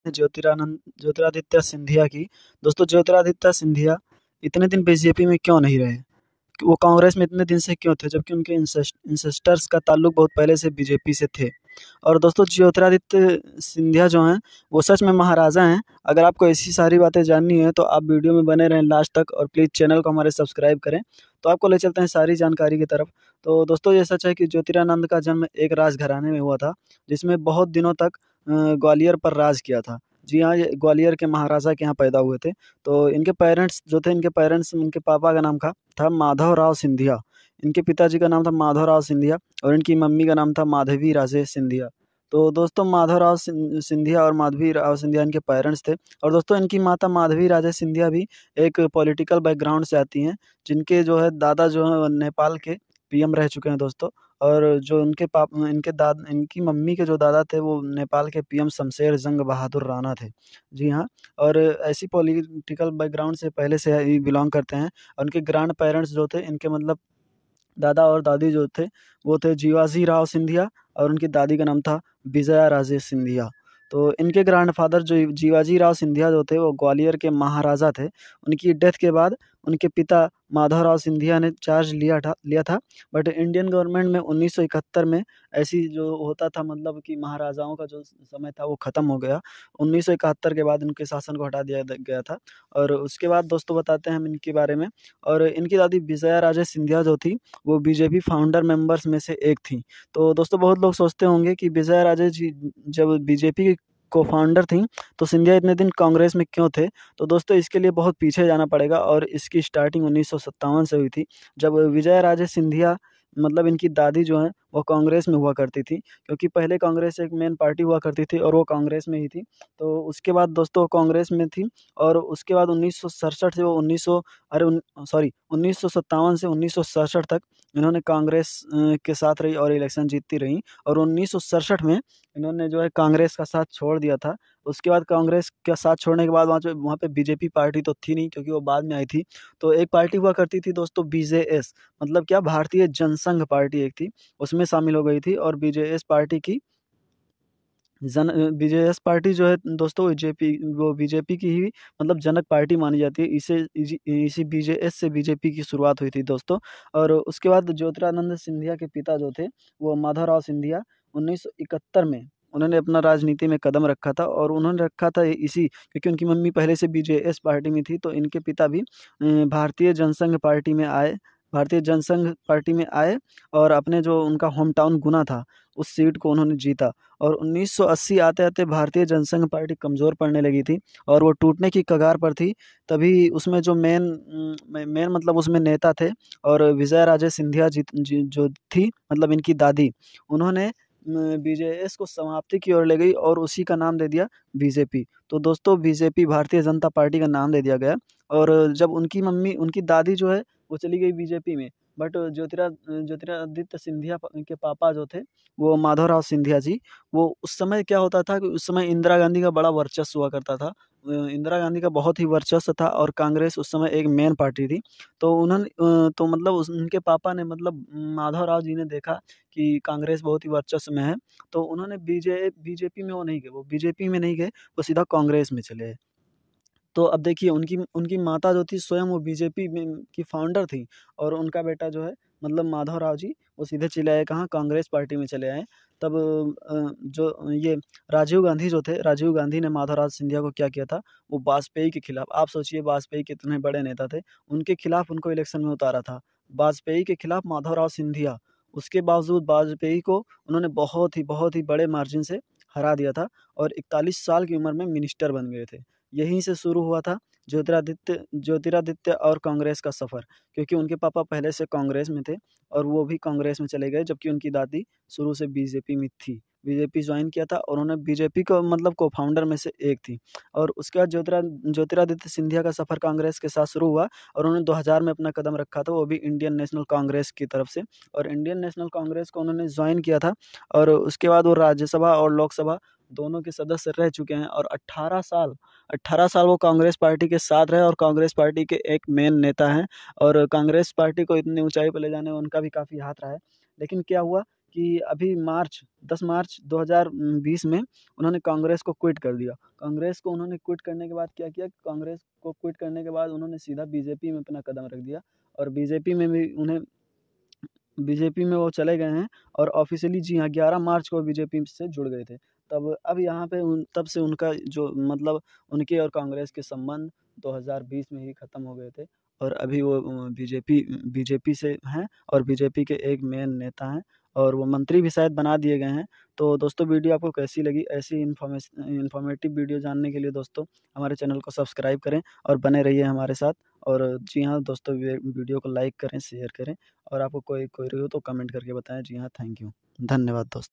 ज्योतिरादित्य सिंधिया की। दोस्तों, ज्योतिरादित्य सिंधिया इतने दिन बीजेपी में क्यों नहीं रहे? वो कांग्रेस में इतने दिन से क्यों थे, जबकि उनके इंसेस्टर्स का ताल्लुक बहुत पहले से बीजेपी से थे। और दोस्तों, ज्योतिरादित्य सिंधिया जो हैं, वो सच में महाराजा हैं। अगर आपको ऐसी सारी बातें जाननी है तो आप वीडियो में बने रहें लास्ट तक, और प्लीज़ चैनल को हमारे सब्सक्राइब करें। तो आपको ले चलते हैं सारी जानकारी की तरफ। तो दोस्तों, ये सच है कि ज्योतिरानंद का जन्म एक राजघराने में हुआ था, जिसमें बहुत दिनों तक ग्वालियर पर राज किया था। जी हाँ, ये ग्वालियर के महाराजा के यहाँ पैदा हुए थे। तो इनके पेरेंट्स जो थे, इनके पापा का नाम था माधवराव सिंधिया। इनके पिताजी का नाम था माधवराव सिंधिया, और इनकी मम्मी का नाम था माधवी राजे सिंधिया। तो दोस्तों, माधवराव सिंधिया और माधवी राव सिंधिया इनके पेरेंट्स थे। और दोस्तों, इनकी माता माधवी राजे सिंधिया भी एक पॉलिटिकल बैकग्राउंड से आती हैं, जिनके जो है दादा जो है वो नेपाल के पीएम रह चुके हैं दोस्तों। और जो इनकी मम्मी के जो दादा थे, वो नेपाल के पीएम शमशेर जंग बहादुर राणा थे। जी हाँ। और ऐसी पॉलिटिकल बैकग्राउंड से पहले से ही बिलोंग करते हैं। और उनके ग्रैंड पेरेंट्स जो थे, इनके मतलब दादा और दादी जो थे, वो थे जीवाजी राव सिंधिया, और उनकी दादी का नाम था विजया राजे सिंधिया। तो इनके ग्रैंडफ़ादर जो जीवाजी राव सिंधिया जो थे, वो ग्वालियर के महाराजा थे। उनकी डेथ के बाद उनके पिता माधवराव सिंधिया ने चार्ज लिया था। बट इंडियन गवर्नमेंट में 1971 में ऐसी जो होता था, मतलब कि महाराजाओं का जो समय था वो ख़त्म हो गया। 1971 के बाद इनके शासन को हटा दिया गया था। और उसके बाद दोस्तों बताते हैं हम इनके बारे में। और इनकी दादी विजया राजे सिंधिया जो थी, वो बीजेपी फाउंडर मेंबर्स में से एक थी। तो दोस्तों, बहुत लोग सोचते होंगे कि विजया राजे जी जब बीजेपी की को-फाउंडर थीं, तो सिंधिया इतने दिन कांग्रेस में क्यों थे? तो दोस्तों, इसके लिए बहुत पीछे जाना पड़ेगा, और इसकी स्टार्टिंग 1957 से हुई थी, जब विजया राजे सिंधिया, मतलब इनकी दादी जो हैं, वो कांग्रेस में हुआ करती थी। क्योंकि पहले कांग्रेस एक मेन पार्टी हुआ करती थी, और वो कांग्रेस में ही थी। तो उसके बाद दोस्तों, कांग्रेस में थी। और उसके बाद 1967 से वो 1900 अरे उन सॉरी 1957 से 1967 तक इन्होंने कांग्रेस के साथ रही, और इलेक्शन जीतती रहीं। और 1967 में इन्होंने जो है कांग्रेस का साथ छोड़ दिया था। उसके बाद कांग्रेस का साथ छोड़ने के बाद वहाँ पे बीजेपी पार्टी तो थी नहीं, क्योंकि वो बाद में आई थी। तो एक पार्टी हुआ करती थी दोस्तों, बीजेएस, मतलब क्या, भारतीय जनसंघ पार्टी एक थी, उसमें शामिल हो गई थी। और बीजेएस पार्टी जो है दोस्तों, बीजेपी की ही मतलब जनक पार्टी मानी जाती है। इसी बीजेएस से बीजेपी की शुरुआत हुई थी दोस्तों। और उसके बाद ज्योतिरानंद सिंधिया के पिता जो थे, वो माधवराव सिंधिया, 1971 में उन्होंने अपना राजनीति में कदम रखा था। और उन्होंने रखा था इसी क्योंकि उनकी मम्मी पहले से बीजेएस पार्टी में थी। तो इनके पिता भी भारतीय जनसंघ पार्टी में आए, और अपने जो उनका होम टाउन गुना था, उस सीट को उन्होंने जीता। और 1980 आते-आते भारतीय जनसंघ पार्टी कमज़ोर पड़ने लगी थी, और वो टूटने की कगार पर थी। तभी उसमें जो मेन मतलब उसमें नेता थे, और विजया राजे सिंधिया जो थी, मतलब इनकी दादी, उन्होंने बीजेएस को समाप्ति की ओर ले गई, और उसी का नाम दे दिया बीजेपी। तो दोस्तों, बीजेपी भारतीय जनता पार्टी का नाम दे दिया गया। और जब उनकी दादी जो है, वो चली गई बीजेपी में। बट ज्योतिरादित्य सिंधिया के पापा जो थे, वो माधवराव सिंधिया जी, वो उस समय क्या होता था कि उस समय इंदिरा गांधी का बड़ा वर्चस्व हुआ करता था। इंदिरा गांधी का बहुत ही वर्चस्व था, और कांग्रेस उस समय एक मेन पार्टी थी। तो तो मतलब उनके पापा ने, मतलब माधवराव जी ने देखा कि कांग्रेस बहुत ही वर्चस्व में है। तो उन्होंने बीजेपी में वो नहीं गए, वो बीजेपी में नहीं गए, वो सीधा कांग्रेस में चले गए। तो अब देखिए, उनकी उनकी माता जो थी, स्वयं वो बीजेपी में की फाउंडर थी। और उनका बेटा जो है, मतलब माधवराव जी, वो सीधे चले आए कहाँ, कांग्रेस पार्टी में चले आए। तब जो ये राजीव गांधी ने माधवराव सिंधिया को क्या किया था, वो वाजपेयी के खिलाफ, आप सोचिए वाजपेयी कितने बड़े नेता थे, उनके खिलाफ उनको इलेक्शन में उतारा था। वाजपेयी के खिलाफ माधवराव सिंधिया, उसके बावजूद वाजपेयी को उन्होंने बहुत ही बड़े मार्जिन से हरा दिया था, और 41 साल की उम्र में मिनिस्टर बन गए थे। यहीं से शुरू हुआ था ज्योतिरादित्य और कांग्रेस का सफ़र, क्योंकि उनके पापा पहले से कांग्रेस में थे, और वो भी कांग्रेस में चले गए, जबकि उनकी दादी शुरू से बीजेपी में थी। बीजेपी ज्वाइन किया था, और उन्होंने बीजेपी को मतलब को-फाउंडर में से एक थी। और उसके बाद ज्योतिरादित्य सिंधिया का सफ़र कांग्रेस के साथ शुरू हुआ, और उन्होंने 2000 में अपना कदम रखा था, वो भी इंडियन नेशनल कांग्रेस की तरफ से। और इंडियन नेशनल कांग्रेस को उन्होंने ज्वाइन किया था, और उसके बाद वो राज्यसभा और लोकसभा दोनों के सदस्य रह चुके हैं। और 18 साल वो कांग्रेस पार्टी के साथ रहे, और कांग्रेस पार्टी के एक मेन नेता हैं। और कांग्रेस पार्टी को इतनी ऊंचाई पर ले जाने में उनका भी काफ़ी हाथ रहा है। लेकिन क्या हुआ कि अभी 10 मार्च 2020 में उन्होंने कांग्रेस को क्विट कर दिया। कांग्रेस को उन्होंने क्विट करने के बाद क्या किया, कांग्रेस को क्विट करने के बाद उन्होंने सीधा बीजेपी में अपना कदम रख दिया और बीजेपी में वो चले गए हैं और ऑफिशियली जी हाँ 11 मार्च को बीजेपी से जुड़ गए थे। तब अब यहाँ पे तब से उनका जो मतलब उनके और कांग्रेस के संबंध 2020 में ही ख़त्म हो गए थे और अभी वो बीजेपी से हैं और बीजेपी के एक मेन नेता हैं और वो मंत्री भी शायद बना दिए गए हैं। तो दोस्तों वीडियो आपको कैसी लगी? ऐसी इन्फॉर्मेटिव वीडियो जानने के लिए दोस्तों हमारे चैनल को सब्सक्राइब करें और बने रहिए हमारे साथ। और जी हाँ दोस्तों, वीडियो को लाइक करें, शेयर करें और आपको कोई क्वेरी हो तो कमेंट करके बताएं। जी हाँ, थैंक यू, धन्यवाद दोस्तों।